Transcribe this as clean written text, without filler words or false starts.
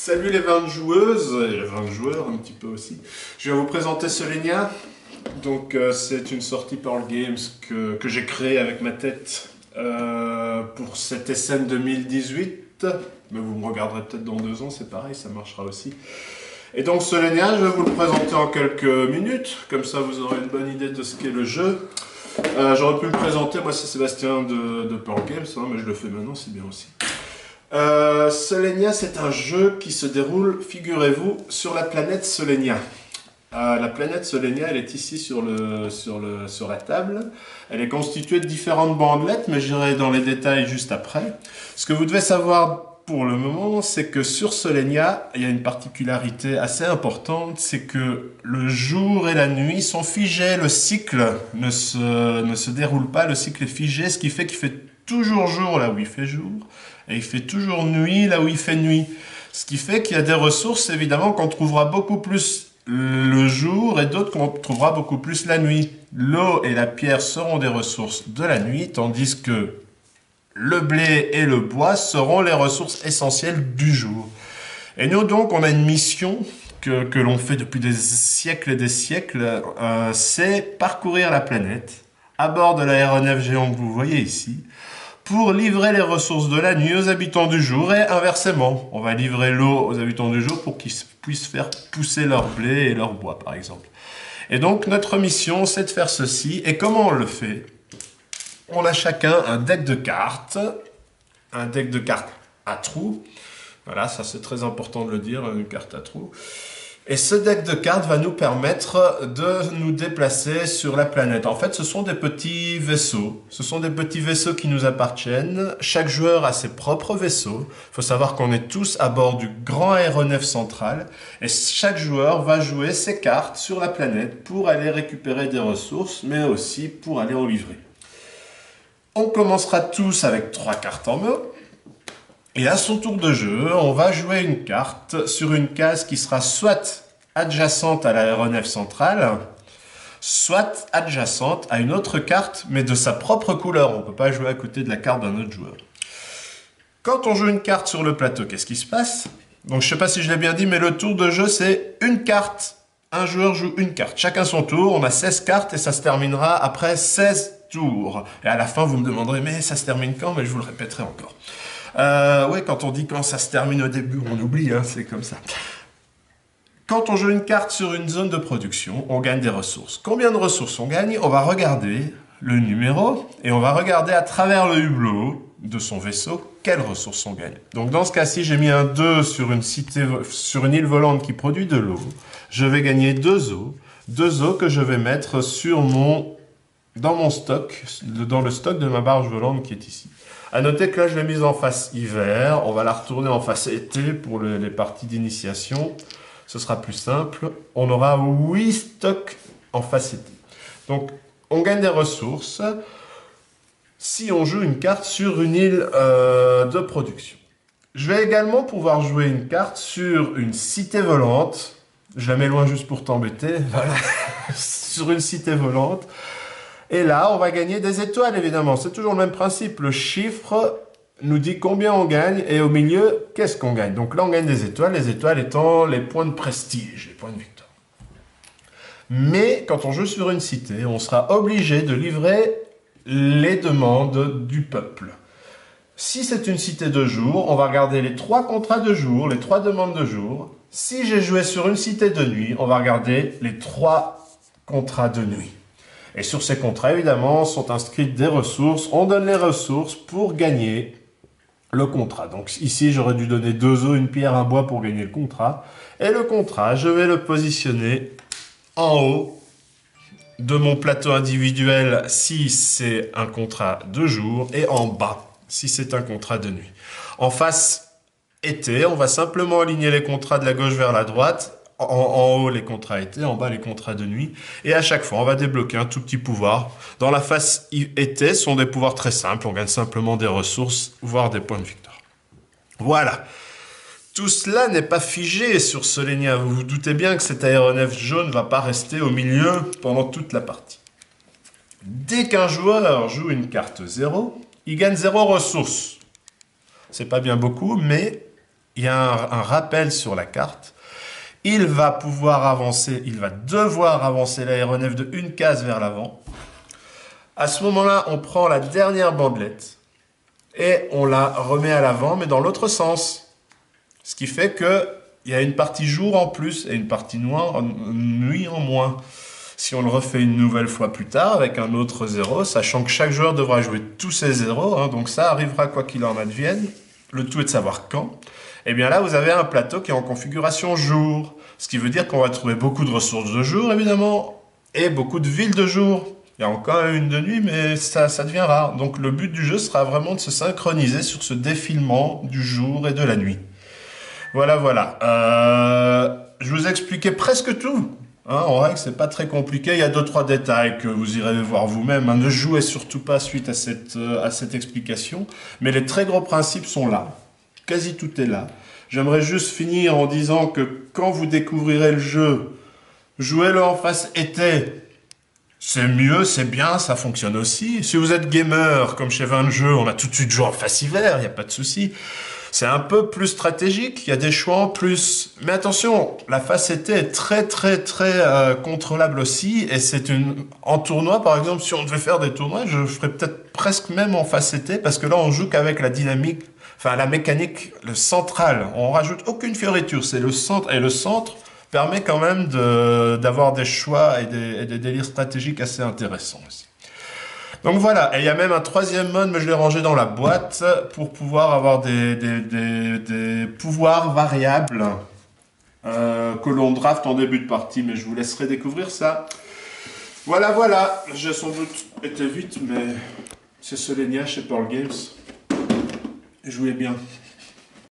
Salut les 20 joueuses et les 20 joueurs un petit peu aussi. Je vais vous présenter Solenia. Donc c'est une sortie Pearl Games que j'ai créée avec ma tête pour cette SN 2018. Mais vous me regarderez peut-être dans 2 ans, c'est pareil, ça marchera aussi. Et donc Solenia, je vais vous le présenter en quelques minutes, comme ça vous aurez une bonne idée de ce qu'est le jeu. J'aurais pu me présenter, moi c'est Sébastien de Pearl Games, hein, mais je le fais maintenant, c'est bien aussi. Solenia, c'est un jeu qui se déroule, figurez-vous, sur la planète Solenia. La planète Solenia, elle est ici sur la table. Elle est constituée de différentes bandelettes, mais j'irai dans les détails juste après. Ce que vous devez savoir pour le moment, c'est que sur Solenia, il y a une particularité assez importante, c'est que le jour et la nuit sont figés, le cycle ne se déroule pas, le cycle est figé, ce qui fait qu'il fait toujours jour là où il fait jour, et il fait toujours nuit là où il fait nuit. Ce qui fait qu'il y a des ressources, évidemment, qu'on trouvera beaucoup plus le jour et d'autres qu'on trouvera beaucoup plus la nuit. L'eau et la pierre seront des ressources de la nuit, tandis que le blé et le bois seront les ressources essentielles du jour. Et nous, donc, on a une mission que l'on fait depuis des siècles et des siècles, c'est parcourir la planète à bord de l'aéronef géant que vous voyez ici, pour livrer les ressources de la nuit aux habitants du jour et inversement. On va livrer l'eau aux habitants du jour pour qu'ils puissent faire pousser leur blé et leur bois, par exemple. Et donc, notre mission, c'est de faire ceci. Et comment on le fait? On a chacun un deck de cartes à trous. Voilà, ça c'est très important de le dire, une carte à trous. Et ce deck de cartes va nous permettre de nous déplacer sur la planète. En fait, ce sont des petits vaisseaux. Ce sont des petits vaisseaux qui nous appartiennent. Chaque joueur a ses propres vaisseaux. Il faut savoir qu'on est tous à bord du grand aéronef central. Et chaque joueur va jouer ses cartes sur la planète pour aller récupérer des ressources, mais aussi pour aller en livrer. On commencera tous avec 3 cartes en main. Et à son tour de jeu, on va jouer une carte sur une case qui sera soit adjacente à l'aéronef central, soit adjacente à une autre carte, mais de sa propre couleur. On ne peut pas jouer à côté de la carte d'un autre joueur. Quand on joue une carte sur le plateau, qu'est-ce qui se passe? Donc je ne sais pas si je l'ai bien dit, mais le tour de jeu, c'est une carte. Un joueur joue une carte. Chacun son tour, on a 16 cartes et ça se terminera après 16 tours. Et à la fin, vous me demanderez, mais ça se termine quand? Mais je vous le répéterai encore. Oui, quand on dit quand ça se termine au début, on oublie, hein, c'est comme ça. Quand on joue une carte sur une zone de production, on gagne des ressources. Combien de ressources on gagne? On va regarder le numéro et on va regarder à travers le hublot de son vaisseau quelles ressources on gagne. Donc dans ce cas-ci, j'ai mis un 2 sur une île volante qui produit de l'eau. Je vais gagner 2 eaux. 2 eaux que je vais mettre dans mon stock, dans le stock de ma barge volante qui est ici. À noter que là, je l'ai mise en face hiver. On va la retourner en face été pour les parties d'initiation. Ce sera plus simple. On aura 8 stocks en face été. Donc, on gagne des ressources si on joue une carte sur une île de production. Je vais également pouvoir jouer une carte sur une cité volante. Je la mets loin juste pour t'embêter. Voilà. Sur une cité volante. Et là, on va gagner des étoiles, évidemment. C'est toujours le même principe. Le chiffre nous dit combien on gagne et au milieu, qu'est-ce qu'on gagne. Donc là, on gagne des étoiles, les étoiles étant les points de prestige, les points de victoire. Mais quand on joue sur une cité, on sera obligé de livrer les demandes du peuple. Si c'est une cité de jour, on va regarder les 3 contrats de jour, les 3 demandes de jour. Si j'ai joué sur une cité de nuit, on va regarder les 3 contrats de nuit. Et sur ces contrats, évidemment, sont inscrites des ressources. On donne les ressources pour gagner le contrat. Donc ici, j'aurais dû donner 2 os, une pierre, un bois pour gagner le contrat. Et le contrat, je vais le positionner en haut de mon plateau individuel si c'est un contrat de jour et en bas si c'est un contrat de nuit. En face été, on va simplement aligner les contrats de la gauche vers la droite. En haut, les contrats été, en bas, les contrats de nuit. Et à chaque fois, on va débloquer un tout petit pouvoir. Dans la face été, ce sont des pouvoirs très simples. On gagne simplement des ressources, voire des points de victoire. Voilà. Tout cela n'est pas figé sur Solenia. Vous vous doutez bien que cet aéronef jaune ne va pas rester au milieu pendant toute la partie. Dès qu'un joueur joue une carte 0, il gagne 0 ressources. C'est pas bien beaucoup, mais il y a un rappel sur la carte. Il va pouvoir avancer, il va devoir avancer l'aéronef de une case vers l'avant. À ce moment-là, on prend la dernière bandelette et on la remet à l'avant, mais dans l'autre sens. Ce qui fait qu'il y a une partie jour en plus et une partie nuit en moins. Si on le refait une nouvelle fois plus tard avec un autre 0, sachant que chaque joueur devra jouer tous ses 0, hein, donc ça arrivera quoi qu'il en advienne, le tout est de savoir quand. Et bien là, vous avez un plateau qui est en configuration jour, ce qui veut dire qu'on va trouver beaucoup de ressources de jour, évidemment, et beaucoup de villes de jour. Il y a encore une de nuit, mais ça devient rare. Donc le but du jeu sera vraiment de se synchroniser sur ce défilement du jour et de la nuit. Voilà, voilà. Je vous ai expliqué presque tout. Hein, en règle, c'est pas très compliqué. Il y a 2-3 détails que vous irez voir vous-même. Hein. Ne jouez surtout pas suite à cette explication. Mais les très gros principes sont là. Quasi tout est là. J'aimerais juste finir en disant que quand vous découvrirez le jeu, jouez-le en face été. C'est mieux, c'est bien, ça fonctionne aussi. Si vous êtes gamer, comme chez 20 jeux, on a tout de suite joué en face hiver, il n'y a pas de souci. C'est un peu plus stratégique, il y a des choix en plus. Mais attention, la face été est très contrôlable aussi. Et c'est en tournoi, par exemple, si on devait faire des tournois, je ferais peut-être presque même en face été, parce que là, on joue qu'avec la dynamique, enfin la mécanique, le central. On rajoute aucune fioriture, c'est le centre. Et le centre permet quand même d'avoir des choix et des délires stratégiques assez intéressants aussi. Donc voilà, et il y a même un troisième mode, mais je l'ai rangé dans la boîte pour pouvoir avoir des pouvoirs variables que l'on draft en début de partie, mais je vous laisserai découvrir ça. Voilà, voilà, j'ai sans doute été vite, mais c'est Solenia chez Pearl Games. Jouez bien.